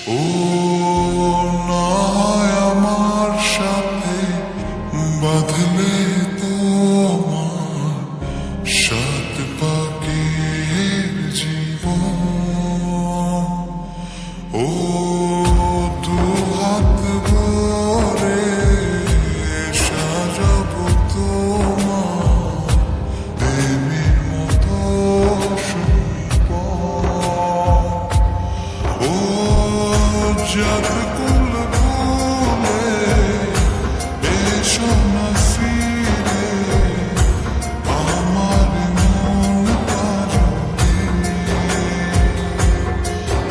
ও না হয় আমার সাথে বাঁধলে তোমার সাত পাকের জীবন। ও দু হাত ভরে সাজাবো তোমার দেবীর মতো ও জগ কুল ভুলে এসো না ফিরে আমার মন পাজরে।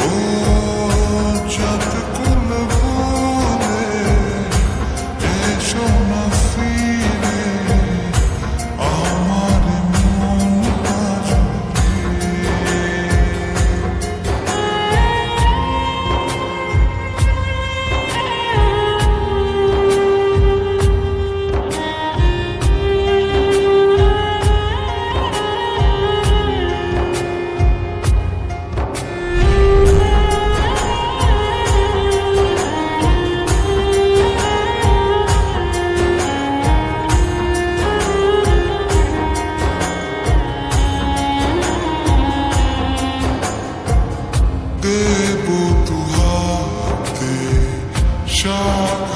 ও জগ কুল ভুলে এসো না ফিরে আমার মন পাজরে। দেব তু হাতে শাখা